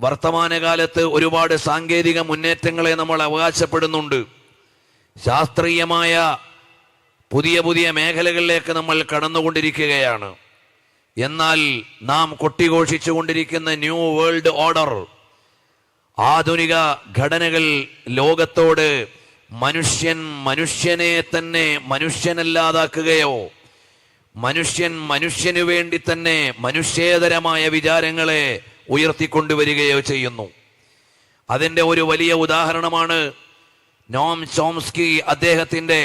വർത്തമാനകാലത്ത് ഒരുപാട് സാങ്കേതിക മുന്നേറ്റങ്ങളെ നമ്മൾ അവകാശപ്പെടുന്നുണ്ട്. ശാസ്ത്രീയമായ പുതിയ പുതിയ മേഖലകളിലേക്ക് നമ്മൾ കടന്നുകൊണ്ടിരിക്കുകയാണ്. എന്നാൽ നാം കൊട്ടിഘോഷിച്ചു കൊണ്ടിരിക്കുന്ന ന്യൂ വേൾഡ് ഓർഡർ, ആധുനിക ഘടനകൾ ലോകത്തോട് മനുഷ്യനെ തന്നെ മനുഷ്യനല്ലാതാക്കുകയോ മനുഷ്യനു വേണ്ടി തന്നെ മനുഷ്യേതരമായ വിചാരങ്ങളെ ഉയർത്തിക്കൊണ്ടുവരികയോ ചെയ്യുന്നു. അതിൻ്റെ ഒരു വലിയ ഉദാഹരണമാണ് നോം ചോംസ്കി അദ്ദേഹത്തിൻ്റെ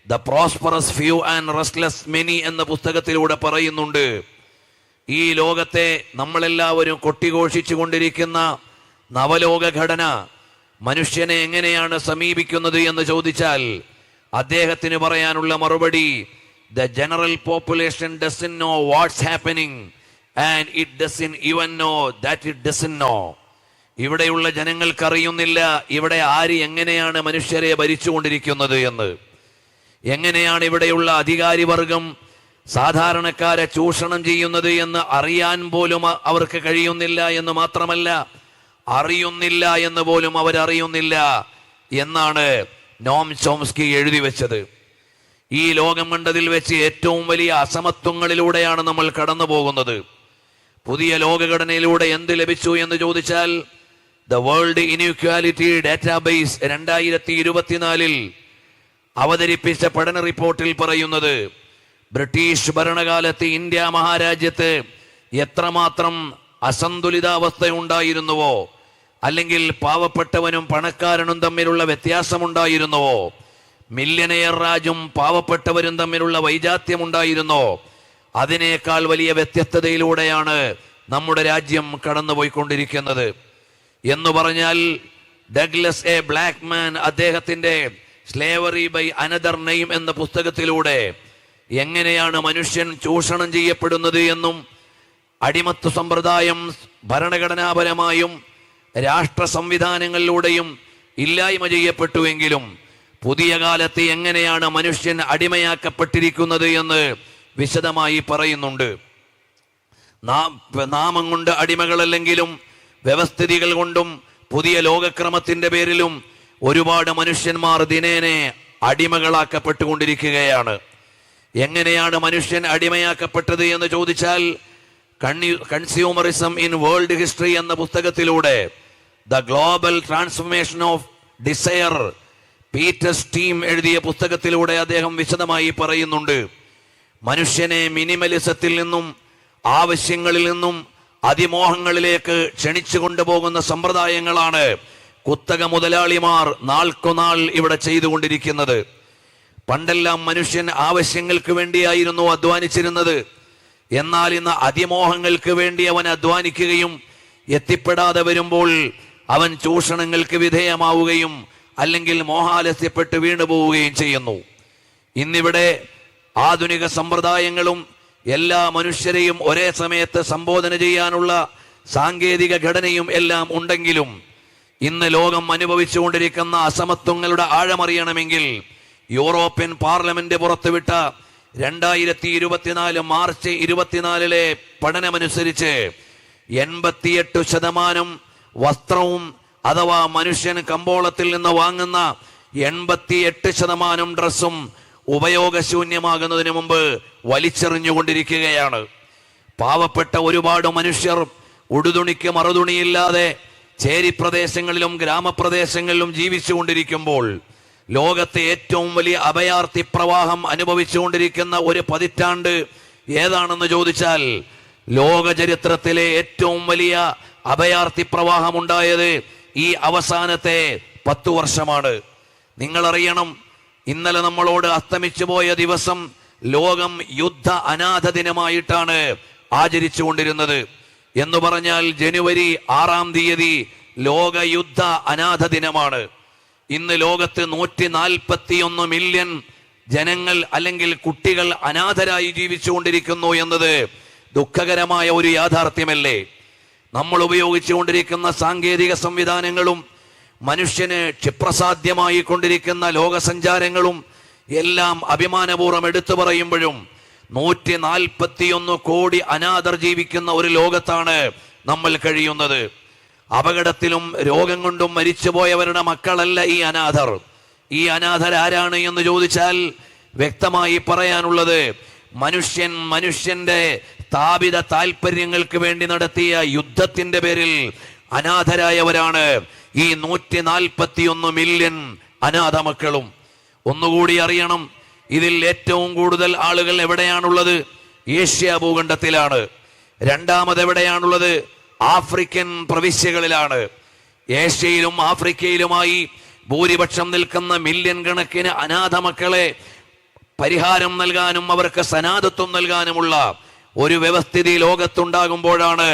the prosperous few and restless many എന്ന പുസ്തകത്തിലൂടെ പറയുന്നുണ്ട്. ഈ ലോകത്തെ നമ്മളെല്ലാവരും കൊട്ടിഘോഷിച്ചു കൊണ്ടിരിക്കുന്ന നവലോക ഘടന മനുഷ്യനെ എങ്ങനെയാണ് സമീപിക്കുന്നത് എന്ന് ചോദിച്ചാൽ അദ്ദേഹത്തിന് പറയാനുള്ള മറുപടി, the general population doesn't know what's happening and it doesn't even know that it doesn't know. ഇവിടെയുള്ള ജനങ്ങൾക്ക് അറിയുന്നില്ല ഇവിടെ ആര് എങ്ങനെയാണ് മനുഷ്യരെ ഭരിച്ചുകൊണ്ടിരിക്കുന്നത് എന്ന്. എങ്ങനെയാണ് ഇവിടെയുള്ള അധികാരി വർഗം സാധാരണക്കാരെ ചൂഷണം ചെയ്യുന്നത് എന്ന് അറിയാൻ പോലും അവർക്ക് കഴിയുന്നില്ല എന്ന് മാത്രമല്ല, അറിയുന്നില്ല എന്ന് പോലും അവരറിയുന്നില്ല എന്നാണ് നോം ചോംസ്കി എഴുതി വെച്ചത്. ഈ ലോകം കണ്ടതിൽ വെച്ച് ഏറ്റവും വലിയ അസമത്വങ്ങളിലൂടെയാണ് നമ്മൾ കടന്നു പോകുന്നത്. പുതിയ ലോകഘടനയിലൂടെ എന്ത് ലഭിച്ചു എന്ന് ചോദിച്ചാൽ ദ വേൾഡ് ഇൻഇക്വാലിറ്റി ഡാറ്റാബേസ് 2024 അവതരിപ്പിച്ച പഠന റിപ്പോർട്ടിൽ പറയുന്നത്, ബ്രിട്ടീഷ് ഭരണകാലത്ത് ഇന്ത്യ മഹാരാജ്യത്ത് എത്രമാത്രം അസന്തുലിതാവസ്ഥയുണ്ടായിരുന്നുവോ, അല്ലെങ്കിൽ പാവപ്പെട്ടവനും പണക്കാരനും തമ്മിലുള്ള വ്യത്യാസമുണ്ടായിരുന്നുവോ, മില്യനെയർ രാജും പാവപ്പെട്ടവരും തമ്മിലുള്ള വൈജാത്യമുണ്ടായിരുന്നോ, അതിനേക്കാൾ വലിയ വ്യത്യസ്തതയിലൂടെയാണ് നമ്മുടെ രാജ്യം കടന്നുപോയിക്കൊണ്ടിരിക്കുന്നത് എന്ന് പറഞ്ഞാൽ ഡഗ്ലസ് എ ബ്ലാക്ക്മാൻ അദ്ദേഹത്തിന്റെ സ്ലേവറി ബൈ അനദർ നെയിം എന്ന പുസ്തകത്തിലൂടെ എങ്ങനെയാണ് മനുഷ്യൻ ചൂഷണം ചെയ്യപ്പെടുന്നത് എന്നും അടിമത്വ സമ്പ്രദായം ഭരണഘടനാപരമായും രാഷ്ട്ര സംവിധാനങ്ങളിലൂടെയും ഇല്ലായ്മ ചെയ്യപ്പെട്ടുവെങ്കിലും പുതിയ കാലത്ത് എങ്ങനെയാണ് മനുഷ്യൻ അടിമയാക്കപ്പെട്ടിരിക്കുന്നത് എന്ന് വിശദമായി പറയുന്നുണ്ട്. നാമം കൊണ്ട് അടിമകളല്ലെങ്കിലും വ്യവസ്ഥിതികൾ കൊണ്ടും പുതിയ ലോകക്രമത്തിന്റെ പേരിലും ഒരുപാട് മനുഷ്യന്മാർ ദിനേനെ അടിമകളാക്കപ്പെട്ടുകൊണ്ടിരിക്കുകയാണ്. എങ്ങനെയാണ് മനുഷ്യൻ അടിമയാക്കപ്പെട്ടത് എന്ന് ചോദിച്ചാൽ കൺസ്യൂമറിസം ഇൻ വേൾഡ് ഹിസ്റ്ററി എന്ന പുസ്തകത്തിലൂടെ the global transformation of desire Peter Stearns എഴുതിയ പുസ്തകത്തിലൂടെ അദ്ദേഹം വിശദമായി പറയുന്നുണ്ട്. മനുഷ്യനെ മിനിമലിസത്തിൽ നിന്നും ആവശ്യങ്ങളിൽ നിന്നും അതിമോഹങ്ങളിലേക്ക് ക്ഷണിച്ചു കൊണ്ടുപോകുന്ന സമ്പ്രദായങ്ങളാണ് കുത്തക മുതലാളിമാർ നാൾക്കുനാൾ ഇവിടെ ചെയ്തുകൊണ്ടിരിക്കുന്നത്. പണ്ടെല്ലാം മനുഷ്യൻ ആവശ്യങ്ങൾക്ക് വേണ്ടിയായിരുന്നു അധ്വാനിച്ചിരുന്നത്. എന്നാൽ ഇന്ന് അതിമോഹങ്ങൾക്ക് വേണ്ടി അവൻ അധ്വാനിക്കുകയും എത്തിപ്പെടാതെ വരുമ്പോൾ അവൻ ചൂഷണങ്ങൾക്ക് വിധേയമാവുകയും അല്ലെങ്കിൽ മോഹാലസ്യപ്പെട്ട് വീണുപോവുകയും ചെയ്യുന്നു. ഇന്നിവിടെ ആധുനിക സമ്പ്രദായങ്ങളും എല്ലാ മനുഷ്യരെയും ഒരേ സമയത്ത് സംബോധന ചെയ്യാനുള്ള സാങ്കേതിക ഘടനയും എല്ലാം ഉണ്ടെങ്കിലും ഇന്ന് ലോകം അനുഭവിച്ചുകൊണ്ടിരിക്കുന്ന അസമത്വങ്ങളുടെ ആഴമറിയണമെങ്കിൽ യൂറോപ്യൻ പാർലമെന്റ് പുറത്തുവിട്ട 2024 മാർച്ച് 24 പഠനമനുസരിച്ച് 88% വസ്ത്രവും അഥവാ മനുഷ്യൻ കമ്പോളത്തിൽ നിന്ന് വാങ്ങുന്ന 88% ഡ്രസ്സും ഉപയോഗശൂന്യമാകുന്നതിന് മുമ്പ് വലിച്ചെറിഞ്ഞുകൊണ്ടിരിക്കുകയാണ്. പാവപ്പെട്ട ഒരുപാട് മനുഷ്യർ ഉടുതുണിക്ക് മറുതുണിയില്ലാതെ ചേരി പ്രദേശങ്ങളിലും ഗ്രാമപ്രദേശങ്ങളിലും ജീവിച്ചുകൊണ്ടിരിക്കുമ്പോൾ ലോകത്തെ ഏറ്റവും വലിയ അഭയാർത്ഥി പ്രവാഹം അനുഭവിച്ചുകൊണ്ടിരിക്കുന്ന ഒരു പതിറ്റാണ്ട് ഏതാണെന്ന് ചോദിച്ചാൽ ലോക ചരിത്രത്തിലെ ഏറ്റവും വലിയ അഭയാർത്ഥി പ്രവാഹം ഉണ്ടായത് ഈ അവസാനത്തെ 10 വർഷമാണ്. നിങ്ങളറിയണം, ഇന്നലെ നമ്മളോട് അസ്തമിച്ചു പോയ ദിവസം ലോകം യുദ്ധ അനാഥ ദിനമായിട്ടാണ് ആചരിച്ചു കൊണ്ടിരുന്നത്. എന്ന് പറഞ്ഞാൽ ജനുവരി 6 ലോക യുദ്ധ അനാഥ ദിനമാണ്. ഇന്ന് ലോകത്ത് 141 മില്യൺ ജനങ്ങൾ അല്ലെങ്കിൽ കുട്ടികൾ അനാഥരായി ജീവിച്ചുകൊണ്ടിരിക്കുന്നു എന്നത് ദുഃഖകരമായ ഒരു യാഥാർത്ഥ്യമല്ലേ? നമ്മൾ ഉപയോഗിച്ചുകൊണ്ടിരിക്കുന്ന സാങ്കേതിക സംവിധാനങ്ങളും മനുഷ്യന് ക്ഷിപ്രസാധ്യമായി കൊണ്ടിരിക്കുന്ന ലോകസഞ്ചാരങ്ങളും എല്ലാം അഭിമാനപൂർവ്വം എടുത്തു പറയുമ്പോഴും 141 കോടി അനാഥർ ജീവിക്കുന്ന ഒരു ലോകത്താണ് നമ്മൾ കഴിയുന്നത്. അപകടത്തിലും രോഗം കൊണ്ടും മരിച്ചുപോയവരുടെ മക്കളല്ല ഈ അനാഥർ. ഈ അനാഥരാരാണ് എന്ന് ചോദിച്ചാൽ വ്യക്തമായി പറയാനുള്ളത്, മനുഷ്യന്റെ സ്ഥാപിത താല്പര്യങ്ങൾക്ക് വേണ്ടി നടത്തിയ യുദ്ധത്തിന്റെ പേരിൽ അനാഥരായവരാണ് ഈ 141 മില്യൺ അനാഥ മക്കളും. ഒന്നുകൂടി അറിയണം, ഇതിൽ ഏറ്റവും കൂടുതൽ ആളുകൾ എവിടെയാണുള്ളത്? ഏഷ്യ ഭൂഖണ്ഡത്തിലാണ്. രണ്ടാമത് എവിടെയാണുള്ളത്? ആഫ്രിക്കൻ പ്രവിശ്യകളിലാണ്. ഏഷ്യയിലും ആഫ്രിക്കയിലുമായി ഭൂരിപക്ഷം നിൽക്കുന്ന മില്യൺ കണക്കിന് അനാഥ മക്കളെ പരിഹാരം നൽകാനും അവർക്ക് സനാതത്വം നൽകാനുമുള്ള ഒരു വ്യവസ്ഥിതി ലോകത്തുണ്ടാകുമ്പോഴാണ്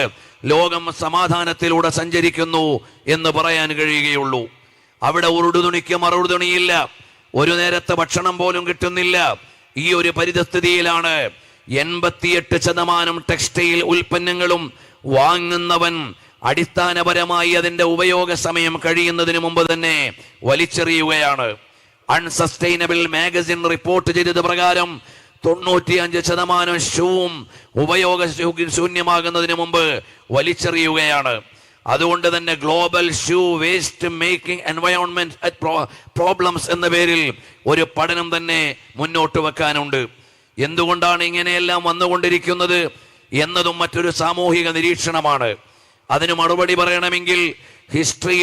ലോകം സമാധാനത്തിലൂടെ സഞ്ചരിക്കുന്നു എന്ന് പറയാൻ കഴിയുകയുള്ളൂ. അവിടെ ഉറുടുതുണിക്ക് മറുതുണിയില്ല, ഒരു നേരത്തെ ഭക്ഷണം പോലും കിട്ടുന്നില്ല. ഈ ഒരു പരിതസ്ഥിതിയിലാണ് 88% ടെക്സ്റ്റൈൽ ഉൽപ്പന്നങ്ങളും വാങ്ങുന്നവൻ അടിസ്ഥാനപരമായി അതിന്റെ ഉപയോഗ സമയം കഴിയുന്നതിന് മുമ്പ് തന്നെ വലിച്ചെറിയുകയാണ്. അൺസസ്റ്റൈനബിൾ മാഗസിൻ റിപ്പോർട്ട് ചെയ്തത് പ്രകാരം 95% ഷൂവും ഉപയോഗശൂന്യമാകുന്നതിന് മുമ്പ് വലിച്ചെറിയുകയാണ്. അതുകൊണ്ട് തന്നെ global shoe waste making environment problems എന്ന പേരിൽ ഒരു പഠനം തന്നെ മുന്നോട്ട് വെക്കാനുണ്ട്. എന്തുകൊണ്ടാണ് ഇങ്ങനെയെല്ലാം വന്നുകൊണ്ടിരിക്കുന്നത് എന്നതും മറ്റൊരു സാമൂഹിക നിരീക്ഷണമാണ്. അതിന് മറുപടി പറയണമെങ്കിൽ ഹിസ്റ്ററി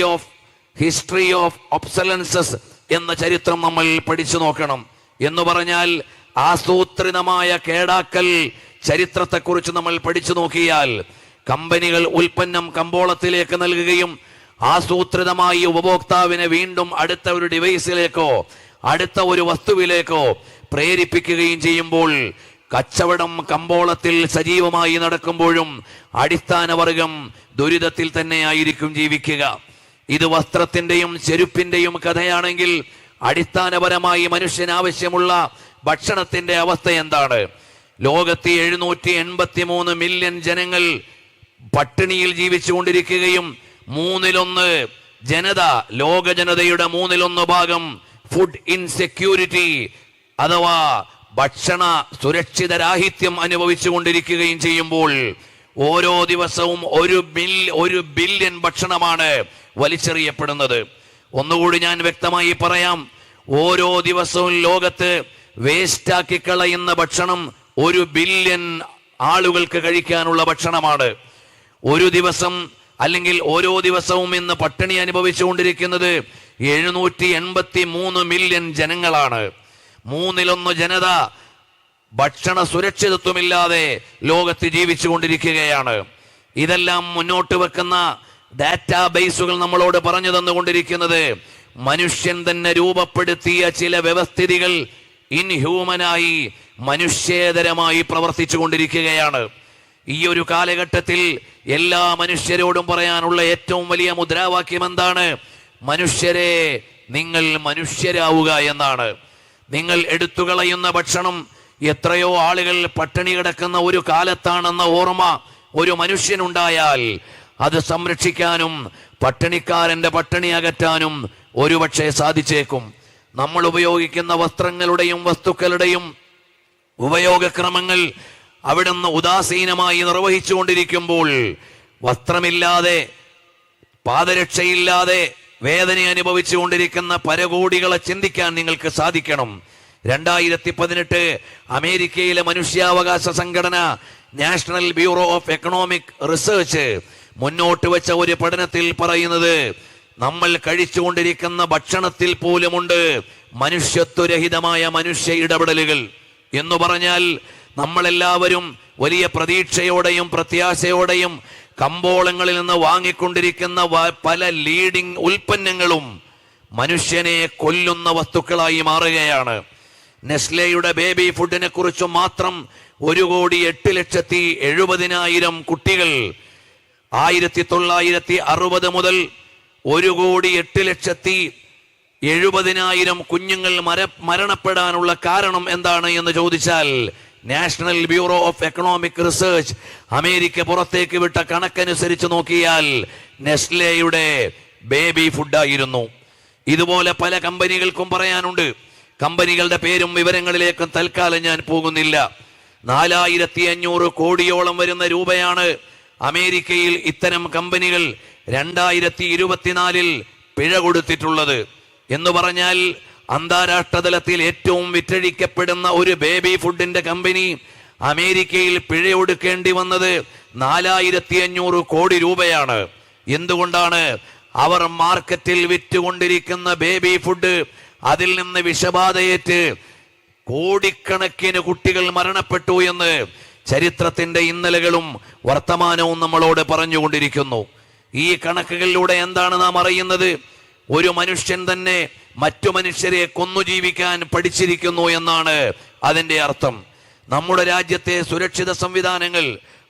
ഓഫ് ഒബ്സലൻസസ് എന്ന ചരിത്രം നമ്മൾ പഠിച്ചു നോക്കണം. എന്ന് പറഞ്ഞാൽ ആസൂത്രിതമായ കേടാക്കൽ ചരിത്രത്തെക്കുറിച്ച് നമ്മൾ പഠിച്ചു നോക്കിയാൽ കമ്പനികൾ ഉൽപ്പന്നം കമ്പോളത്തിലേക്ക് നൽകുകയും ആസൂത്രിതമായി ഉപഭോക്താവിനെ വീണ്ടും അടുത്ത ഒരു ഡിവൈസിലേക്കോ അടുത്ത ഒരു വസ്തുവിലേക്കോ പ്രേരിപ്പിക്കുകയും ചെയ്യുമ്പോൾ കച്ചവടം കമ്പോളത്തിൽ സജീവമായി നടക്കുമ്പോഴും അടിസ്ഥാന വർഗം ദുരിതത്തിൽ തന്നെയായിരിക്കും ജീവിക്കുക. ഇത് വസ്ത്രത്തിന്റെയും ചെരുപ്പിന്റെയും കഥയാണെങ്കിൽ അടിസ്ഥാനപരമായി മനുഷ്യന് ആവശ്യമുള്ള ഭക്ഷണത്തിന്റെ അവസ്ഥ എന്താണ്? ലോകത്തെ 783 മില്യൺ ജനങ്ങൾ പട്ടിണിയിൽ ജീവിച്ചുകൊണ്ടിരിക്കുകയും 1/3 ജനത, ലോക ജനതയുടെ 1/3 ഭാഗം ഫുഡ് ഇൻസെക്യൂരിറ്റി അഥവാ ഭക്ഷണ സുരക്ഷിതരാഹിത്യം അനുഭവിച്ചു കൊണ്ടിരിക്കുകയും ചെയ്യുമ്പോൾ ഓരോ ദിവസവും 1 ബില്യൺ ഭക്ഷണമാണ് വലിച്ചെറിയപ്പെടുന്നത്. ഒന്നുകൂടി ഞാൻ വ്യക്തമായി പറയാം, ഓരോ ദിവസവും ലോകത്ത് വേസ്റ്റാക്കി കളയുന്ന ഭക്ഷണം 1 ബില്യൺ ആളുകൾക്ക് കഴിക്കാനുള്ള ഭക്ഷണമാണ്. ഒരു ദിവസം അല്ലെങ്കിൽ ഓരോ ദിവസവും ഇന്ന് പട്ടിണി അനുഭവിച്ചുകൊണ്ടിരിക്കുന്നത് 783 മില്യൺ ജനങ്ങളാണ്. 1/3 ജനത ഭക്ഷണ സുരക്ഷിതത്വമില്ലാതെ ലോകത്ത് ജീവിച്ചു കൊണ്ടിരിക്കുകയാണ്. ഇതെല്ലാം മുന്നോട്ട് വെക്കുന്ന ഡാറ്റാബേസുകൾ നമ്മളോട് പറഞ്ഞു തന്നുകൊണ്ടിരിക്കുന്നത് മനുഷ്യൻ തന്നെ രൂപപ്പെടുത്തിയ ചില വ്യവസ്ഥിതികൾ ഇൻഹ്യൂമനായി മനുഷ്യേതരമായി പ്രവർത്തിച്ചു കൊണ്ടിരിക്കുകയാണ്. ഈ ഒരു കാലഘട്ടത്തിൽ എല്ലാ മനുഷ്യരോടും പറയാനുള്ള ഏറ്റവും വലിയ മുദ്രാവാക്യം എന്താണ്? മനുഷ്യരെ, നിങ്ങൾ മനുഷ്യരാവുക എന്നാണ്. നിങ്ങൾ എടുത്തുകളയുന്ന ഭക്ഷണം എത്രയോ ആളുകൾ പട്ടിണി കിടക്കുന്ന ഒരു കാലത്താണെന്ന ഓർമ്മ ഒരു മനുഷ്യനുണ്ടായാൽ അത് സംരക്ഷിക്കാനും പട്ടിണിക്കാരന്റെ പട്ടിണി അകറ്റാനും ഒരുപക്ഷെ സാധിച്ചേക്കും. നമ്മൾ ഉപയോഗിക്കുന്ന വസ്ത്രങ്ങളുടെയും വസ്തുക്കളുടെയും ഉപയോഗക്രമങ്ങൾ അവിടുന്ന് ഉദാസീനമായി നിർവഹിച്ചു കൊണ്ടിരിക്കുമ്പോൾ വസ്ത്രമില്ലാതെ പാദരക്ഷയില്ലാതെ വേദന അനുഭവിച്ചു കൊണ്ടിരിക്കുന്ന പരകോടികളെ ചിന്തിക്കാൻ നിങ്ങൾക്ക് സാധിക്കണം. 2018 അമേരിക്കയിലെ മനുഷ്യാവകാശ സംഘടന national bureau of economic research മുന്നോട്ട് വെച്ച ഒരു പഠനത്തിൽ പറയുന്നത് നമ്മൾ കഴിച്ചുകൊണ്ടിരിക്കുന്ന ഭക്ഷണത്തിൽ പോലുമുണ്ട് മനുഷ്യത്വരഹിതമായ മനുഷ്യ ഇടപെടലുകൾ. എന്ന് പറഞ്ഞാൽ നമ്മളെല്ലാവരും വലിയ പ്രതീക്ഷയോടെയും പ്രത്യാശയോടെയും കമ്പോളങ്ങളിൽ നിന്ന് വാങ്ങിക്കൊണ്ടിരിക്കുന്ന പല ലീഡിംഗ് ഉൽപ്പന്നങ്ങളും മനുഷ്യനെ കൊല്ലുന്ന വസ്തുക്കളായി മാറുകയാണ്. നെസ്ലെയുടെ ബേബി ഫുഡിനെ കുറിച്ച് മാത്രം 1,08,70,000 കുട്ടികൾ 1960 മുതൽ 1,08,70,000 കുഞ്ഞുങ്ങൾ മരണപ്പെടാനുള്ള കാരണം എന്താണ് എന്ന് ചോദിച്ചാൽ national bureau of economic research America പുറത്തേക്ക് വിട്ട കണക്കനുസരിച്ച് നോക്കിയാൽ നെസ്ലെയുടെ ബേബി ഫുഡായിരുന്നു. ഇതുപോലെ പല കമ്പനികൾക്കും പറയാനുണ്ട്. കമ്പനികളുടെ പേരും വിവരങ്ങളിലേക്കും തൽക്കാലം ഞാൻ പോകുന്നില്ല. 4500 കോടിയോളം വരുന്ന രൂപയാണ് അമേരിക്കയിൽ ഇത്തരം കമ്പനികൾ 2024 പിഴ കൊടുത്തിട്ടുള്ളത്. എന്ന് പറഞ്ഞാൽ അന്താരാഷ്ട്ര തലത്തിൽ ഏറ്റവും വിറ്റഴിക്കപ്പെടുന്ന ഒരു ബേബി ഫുഡിന്റെ കമ്പനി അമേരിക്കയിൽ പിഴ കൊടുക്കേണ്ടി വന്നത് 4500 കോടി രൂപയാണ്. എന്തുകൊണ്ടാണ്? അവർ മാർക്കറ്റിൽ വിറ്റുകൊണ്ടിരിക്കുന്ന ബേബി ഫുഡ്, അതിൽ നിന്ന് വിഷബാധയേറ്റ് കോടിക്കണക്കിന് കുട്ടികൾ മരണപ്പെട്ടു എന്ന് ചരിത്രത്തിന്റെ ഇന്നലകളും വർത്തമാനവും നമ്മളോട് പറഞ്ഞുകൊണ്ടിരിക്കുന്നു. ഈ കണക്കുകളിലൂടെ എന്താണ് നാം അറിയുന്നത്? ഒരു മനുഷ്യൻ തന്നെ മറ്റു മനുഷ്യരെ കൊന്നു ജീവിക്കാൻ പഠിച്ചിരിക്കുന്നു എന്നാണ് അതിന്റെ അർത്ഥം. നമ്മുടെ രാജ്യത്തെ സുരക്ഷിത സംവിധാനങ്ങൾ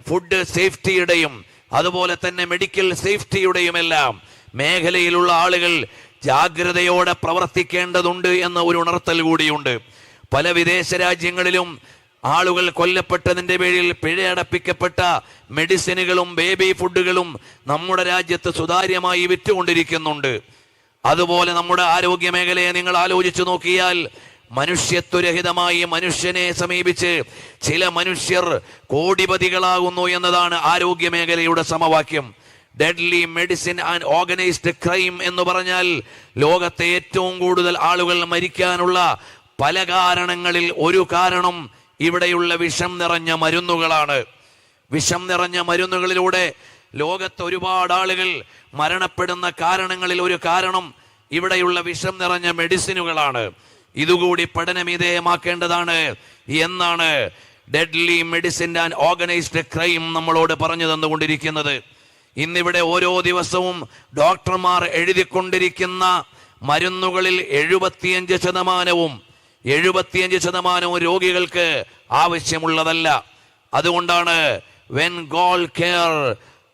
ഫുഡ് സേഫ്റ്റിയുടെയും അതുപോലെ തന്നെ മെഡിക്കൽ സേഫ്റ്റിയുടെയും എല്ലാം മേഖലയിലുള്ള ആളുകൾ ജാഗ്രതയോടെ പ്രവർത്തിക്കേണ്ടതുണ്ട് എന്ന ഒരു ഉണർത്തൽ കൂടിയുണ്ട്. പല വിദേശ രാജ്യങ്ങളിലും ആളുകൾ കൊല്ലപ്പെട്ടതിന്റെ പേരിൽ പിഴയടപ്പിക്കപ്പെട്ട മെഡിസിനുകളും ബേബി ഫുഡുകളും നമ്മുടെ രാജ്യത്ത് സുതാര്യമായി വിറ്റുകൊണ്ടിരിക്കുന്നുണ്ട്. അതുപോലെ നമ്മുടെ ആരോഗ്യ മേഖലയെ നിങ്ങൾ ആലോചിച്ചു നോക്കിയാൽ മനുഷ്യത്വരഹിതമായി മനുഷ്യനെ സമീപിച്ച് ചില മനുഷ്യർ കോടിപതികളാകുന്നു എന്നതാണ് ആരോഗ്യ മേഖലയുടെ സമവാക്യം. Deadly medicine and organised crime എന്ന് പറഞ്ഞാൽ ലോകത്തെ ഏറ്റവും കൂടുതൽ ആളുകൾ മരിക്കാനുള്ള പല കാരണങ്ങളിൽ ഒരു കാരണം ഇവിടെയുള്ള വിഷം നിറഞ്ഞ മരുന്നുകളാണ്. വിഷം നിറഞ്ഞ മരുന്നുകളിലൂടെ ലോകത്ത് ഒരുപാട് ആളുകൾ മരണപ്പെടുന്ന കാരണങ്ങളിൽ ഒരു കാരണം ഇവിടെയുള്ള വിഷം നിറഞ്ഞ മെഡിസിനുകളാണ്. ഇതുകൂടി പഠനവിധേയമാക്കേണ്ടതാണ് എന്നാണ് deadly medicine and organised crime നമ്മളോട് പറഞ്ഞു തന്നുകൊണ്ടിരിക്കുന്നത്. ഇന്നിവിടെ ഓരോ ദിവസവും ഡോക്ടർമാർ എഴുതിക്കൊണ്ടിരിക്കുന്ന മരുന്നുകളിൽ 75% രോഗികൾക്ക് ആവശ്യമുള്ളതല്ല. അതുകൊണ്ടാണ് when God care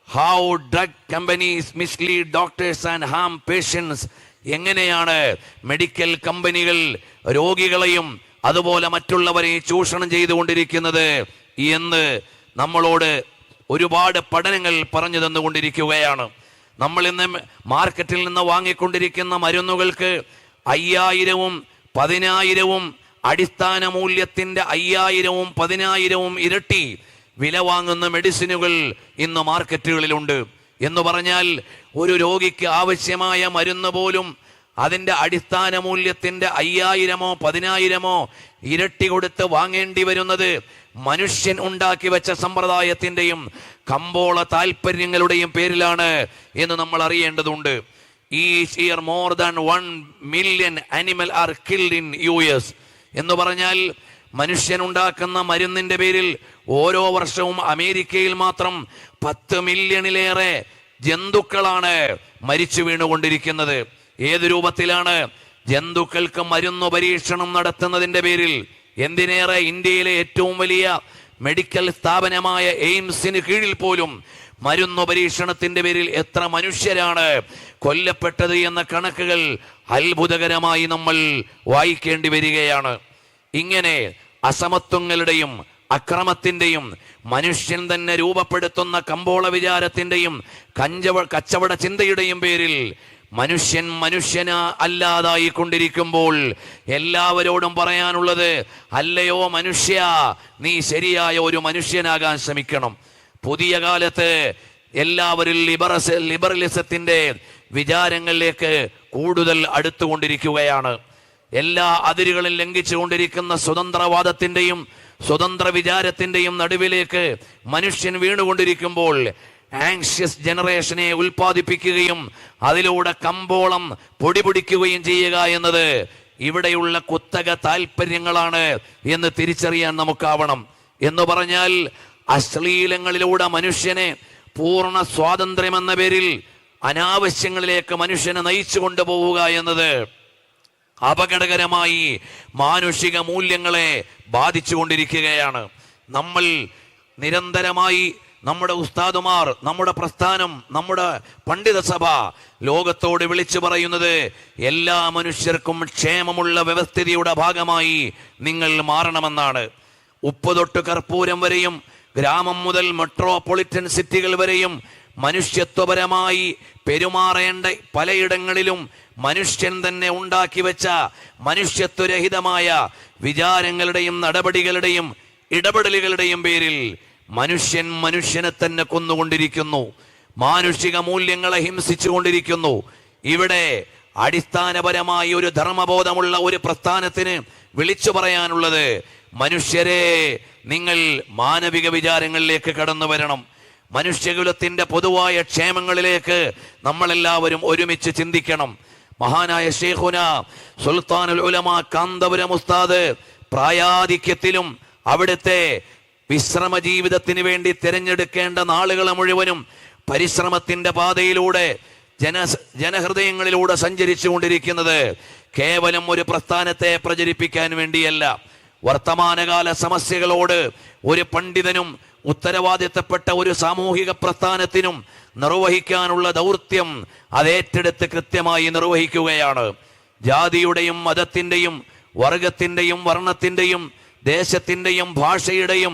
how drug companies mislead doctors and harm patients, എങ്ങനെയാണ് മെഡിക്കൽ കമ്പനികൾ രോഗികളെയും അതുപോലെ മറ്റുള്ളവരെയും ചൂഷണം ചെയ്തുകൊണ്ടിരിക്കുന്നത് എന്ന് നമ്മളോട് ഒരുപാട് പഠനങ്ങൾ പറഞ്ഞു തന്നുകൊണ്ടിരിക്കുകയാണ്. നമ്മൾ ഇന്ന് മാർക്കറ്റിൽ നിന്ന് വാങ്ങിക്കൊണ്ടിരിക്കുന്ന മരുന്നുകൾക്ക് 5000-ഉം 10000-ഉം അടിസ്ഥാന മൂല്യത്തിന്റെ 5000-ഉം 10000-ഉം ഇരട്ടി വില വാങ്ങുന്ന മെഡിസിനുകൾ ഇന്ന് മാർക്കറ്റുകളിലുണ്ട്. എന്ന് പറഞ്ഞാൽ ഒരു രോഗിക്ക് ആവശ്യമായ മരുന്ന് പോലും അതിന്റെ അടിസ്ഥാന മൂല്യത്തിന്റെ 5000-മോ 10000-മോ ഇരട്ടി കൊടുത്ത് വാങ്ങേണ്ടി വരുന്നത് മനുഷ്യൻ ഉണ്ടാക്കി വെച്ച സമ്പ്രദായത്തിന്റെയും കമ്പോള താല്പര്യങ്ങളുടെയും പേരിലാണ് എന്ന് നമ്മൾ അറിയേണ്ടതുണ്ട്. Each year more than 1 million animals are killed in US. എന്ന് പറഞ്ഞാൽ മനുഷ്യൻ ഉണ്ടാക്കുന്ന മരുന്നിന്റെ പേരിൽ ഓരോ വർഷവും അമേരിക്കയിൽ മാത്രം 10 മില്യണിലേറെ ജന്തുക്കളാണ് മരിച്ചു വീണുകൊണ്ടിരിക്കുന്നത്. ഏത് രൂപത്തിലാണ്? ജന്തുക്കൾക്ക് മരുന്ന് പരീക്ഷണം നടത്തുന്നതിന്റെ പേരിൽ. എന്തിനേറെ, ഇന്ത്യയിലെ ഏറ്റവും വലിയ മെഡിക്കൽ സ്ഥാപനമായ എയിംസിന് കീഴിൽ പോലും മരുന്ന് പരീക്ഷണത്തിന്റെ പേരിൽ എത്ര മനുഷ്യരാണ് കൊല്ലപ്പെട്ടത് എന്ന കണക്കുകൾ അത്ഭുതകരമായി നമ്മൾ വായിക്കേണ്ടി വരികയാണ്. ഇങ്ങനെ അസമത്വങ്ങളുടെയും അക്രമത്തിന്റെയും മനുഷ്യൻ തന്നെ രൂപപ്പെടുത്തുന്ന കമ്പോള വിചാരത്തിന്റെയും കച്ചവട ചിന്തയുടെയും പേരിൽ മനുഷ്യന അല്ലാതായി കൊണ്ടിരിക്കുമ്പോൾ എല്ലാവരോടും പറയാനുള്ളത്, അല്ലയോ മനുഷ്യ, നീ ശരിയായ ഒരു മനുഷ്യനാകാൻ ശ്രമിക്കണം. പുതിയ കാലത്ത് എല്ലാവരും ലിബറലിസത്തിന്റെ വിചാരങ്ങളിലേക്ക് കൂടുതൽ അടുത്തുകൊണ്ടിരിക്കുകയാണ്. എല്ലാ അതിരുകളും ലംഘിച്ചുകൊണ്ടിരിക്കുന്ന സ്വതന്ത്രവാദത്തിന്റെയും സ്വതന്ത്ര വിചാരത്തിന്റെയും നടുവിലേക്ക് മനുഷ്യൻ വീണുകൊണ്ടിരിക്കുമ്പോൾ ആങ്ഷ്യസ് ജനറേഷനെ ഉൽപ്പാദിപ്പിക്കുകയും അതിലൂടെ കമ്പോളം പൊടിപിടിക്കുകയും ചെയ്യുക എന്നത് ഇവിടെയുള്ള കുത്തക താല്പര്യങ്ങളാണ് എന്ന് തിരിച്ചറിയാൻ നമുക്കാവണം. എന്ന് പറഞ്ഞാൽ അശ്ലീലങ്ങളിലൂടെ മനുഷ്യനെ പൂർണ്ണ സ്വാതന്ത്ര്യം എന്ന പേരിൽ അനാവശ്യങ്ങളിലേക്ക് മനുഷ്യനെ നയിച്ചു കൊണ്ടുപോവുക എന്നത് അപകടകരമായി മാനുഷിക മൂല്യങ്ങളെ ബാധിച്ചുകൊണ്ടിരിക്കുകയാണ്. നമ്മൾ നിരന്തരമായി നമ്മുടെ ഉസ്താദുമാർ, നമ്മുടെ പ്രസ്ഥാനം, നമ്മുടെ പണ്ഡിത സഭ ലോകത്തോട് വിളിച്ചു പറയുന്നത് എല്ലാ മനുഷ്യർക്കും ക്ഷേമമുള്ള വ്യവസ്ഥിതിയുടെ ഭാഗമായി നിങ്ങൾ മാറണമെന്നാണ്. ഉപ്പ് തൊട്ട് കർപ്പൂരം വരെയും ഗ്രാമം മുതൽ മെട്രോപൊളിറ്റൻ സിറ്റികൾ വരെയും മനുഷ്യത്വപരമായി പെരുമാറേണ്ട പലയിടങ്ങളിലും മനുഷ്യൻ തന്നെ ഉണ്ടാക്കി വെച്ച മനുഷ്യത്വരഹിതമായ വിചാരങ്ങളുടെയും ഇടപെടലുകളുടെയും പേരിൽ മനുഷ്യനെ തന്നെ കൊന്നുകൊണ്ടിരിക്കുന്നു. മാനുഷിക മൂല്യങ്ങളെ ഹിംസിച്ചു കൊണ്ടിരിക്കുന്നു. ഇവിടെ അടിസ്ഥാനപരമായി ഒരു ധർമ്മബോധമുള്ള ഒരു പ്രസ്ഥാനത്തിന് വിളിച്ചു പറയാനുള്ളത്, മനുഷ്യരെ, നിങ്ങൾ മാനവിക വിചാരങ്ങളിലേക്ക് കടന്നു വരണം. മനുഷ്യകുലത്തിന്റെ പൊതുവായ ക്ഷേമങ്ങളിലേക്ക് നമ്മളെല്ലാവരും ഒരുമിച്ച് ചിന്തിക്കണം. മഹാനായ ശൈഖുന സുൽത്താനുൽ ഉലമ കാന്തപുരം ഉസ്താദ് പ്രായാധിക്യത്തിലും അവിടുത്തെ വിശ്രമ ജീവിതത്തിന് വേണ്ടി തിരഞ്ഞെടുക്കേണ്ട നാളുകളെ മുഴുവനും പരിശ്രമത്തിന്റെ പാതയിലൂടെ ജനഹൃദയങ്ങളിലൂടെ സഞ്ചരിച്ചു കൊണ്ടിരിക്കുന്നത് കേവലം ഒരു പ്രസ്ഥാനത്തെ പ്രചരിപ്പിക്കാൻ വേണ്ടിയല്ല. വർത്തമാനകാല സമസ്യകളോട് ഒരു പണ്ഡിതനും ഉത്തരവാദിത്തപ്പെട്ട ഒരു സാമൂഹിക പ്രസ്ഥാനത്തിനും നിർവഹിക്കാനുള്ള ദൗത്യം അതേറ്റെടുത്ത് കൃത്യമായി നിർവഹിക്കുകയാണ്. ജാതിയുടെയും മതത്തിൻ്റെയും വർഗത്തിൻ്റെയും വർണ്ണത്തിൻ്റെയും ദേശത്തിൻ്റെയും ഭാഷയുടെയും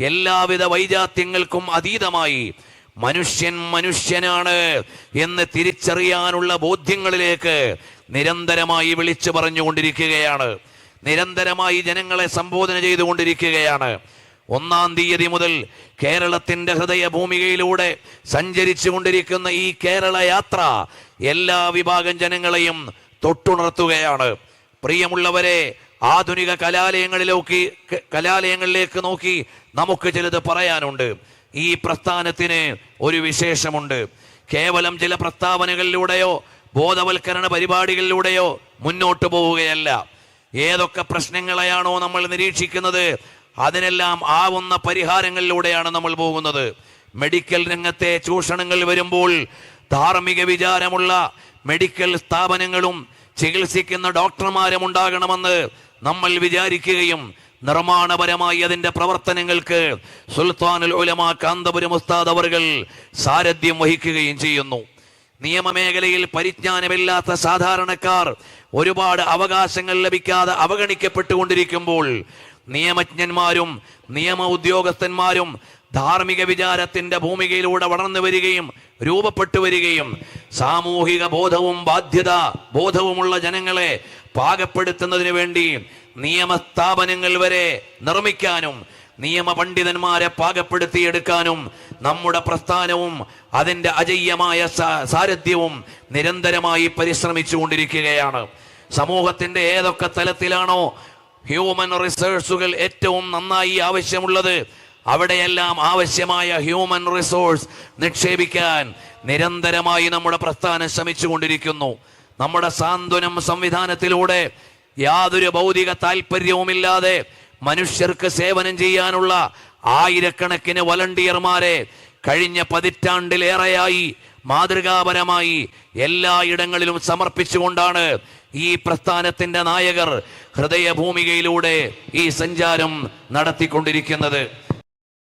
എല്ലാവിധ വൈജാത്യങ്ങൾക്കും അതീതമായി മനുഷ്യൻ മനുഷ്യനാണ് എന്ന് തിരിച്ചറിയാനുള്ള ബോധ്യങ്ങളിലേക്ക് നിരന്തരമായി വിളിച്ചു പറഞ്ഞുകൊണ്ടിരിക്കുകയാണ്. നിരന്തരമായി ജനങ്ങളെ സംബോധന ചെയ്തുകൊണ്ടിരിക്കുകയാണ്. 1-ാം തീയതി മുതൽ കേരളത്തിന്റെ ഹൃദയഭൂമികയിലൂടെ സഞ്ചരിച്ചു കൊണ്ടിരിക്കുന്ന ഈ കേരള യാത്ര എല്ലാ വിഭാഗം ജനങ്ങളെയും തൊട്ടുണർത്തുകയാണ്. പ്രിയമുള്ളവരെ, ആധുനിക കലാലയങ്ങളിലേക്ക് നോക്കി നമുക്ക് ചിലത് പറയാനുണ്ട്. ഈ പ്രസ്ഥാനത്തിന് ഒരു വിശേഷമുണ്ട്. കേവലം ചില പ്രസ്താവനകളിലൂടെയോ ബോധവൽക്കരണ പരിപാടികളിലൂടെയോ മുന്നോട്ട് പോവുകയല്ല. ഏതൊക്കെ പ്രശ്നങ്ങളെയാണോ നമ്മൾ നിരീക്ഷിക്കുന്നത് അതിനെല്ലാം ആവുന്ന പരിഹാരങ്ങളിലൂടെയാണ് നമ്മൾ പോകുന്നത്. മെഡിക്കൽ രംഗത്തെ ചൂഷണങ്ങൾ വരുമ്പോൾ ധാർമ്മിക വിചാരമുള്ള മെഡിക്കൽ സ്ഥാപനങ്ങളും ചികിത്സിക്കുന്ന ഡോക്ടർമാരും ഉണ്ടാകണമെന്ന് നമ്മൾ വിചാരിക്കുകയും നിർമ്മാണപരമായി അതിന്റെ പ്രവർത്തനങ്ങൾക്ക് സുൽത്താനുൽ ഉലമ കാന്തപുരം ഉസ്താദ് അവർകൾ സാരഥ്യം വഹിക്കുകയും ചെയ്യുന്നു. നിയമമേഖലയിൽ പരിജ്ഞാനമില്ലാത്ത സാധാരണക്കാർ ഒരുപാട് അവകാശങ്ങൾ ലഭിക്കാതെ അവഗണിക്കപ്പെട്ടുകൊണ്ടിരിക്കുമ്പോൾ നിയമജ്ഞന്മാരും നിയമ ഉദ്യോഗസ്ഥന്മാരും ധാർമ്മിക വിചാരത്തിന്റെ ഭൂമികയിലൂടെ വളർന്നു വരികയും രൂപപ്പെട്ടു വരികയും സാമൂഹിക ബോധവും ബാധ്യത ബോധവുമുള്ള ജനങ്ങളെ പാകപ്പെടുത്തുന്നതിന് വേണ്ടി നിയമസ്ഥാപനങ്ങൾ വരെ നിർമ്മിക്കാനും നിയമ പണ്ഡിതന്മാരെ പാകപ്പെടുത്തിയെടുക്കാനും നമ്മുടെ പ്രസ്ഥാനവും അതിൻ്റെ അജയ്യമായ സാരഥ്യവും നിരന്തരമായി പരിശ്രമിച്ചു കൊണ്ടിരിക്കുകയാണ്. സമൂഹത്തിന്റെ ഏതൊക്കെ തലത്തിലാണോ ഹ്യൂമൻ റിസോഴ്സുകൾ ഏറ്റവും നന്നായി ആവശ്യമുള്ളത് അവിടെയെല്ലാം ആവശ്യമായ ഹ്യൂമൻ റിസോഴ്സ് നിക്ഷേപിക്കാൻ നിരന്തരമായി നമ്മുടെ പ്രസ്ഥാനം ശ്രമിച്ചുകൊണ്ടിരിക്കുന്നു. നമ്മുടെ സാന്ത്വനം സംവിധാനത്തിലൂടെ യാതൊരു ഭൗതിക താല്പര്യവുമില്ലാതെ മനുഷ്യർക്ക് സേവനം ചെയ്യാനുള്ള ആയിരക്കണക്കിന് വളണ്ടിയർമാരെ കഴിഞ്ഞ പതിറ്റാണ്ടിലേറെയായി മാതൃകാപരമായി എല്ലായിടങ്ങളിലും സമർപ്പിച്ചുകൊണ്ടാണ് ഈ പ്രസ്ഥാനത്തിന്റെ നായകർ ഹൃദയഭൂമികയിലൂടെ ഈ സഞ്ചാരം നടത്തിക്കൊണ്ടിരിക്കുന്നത്.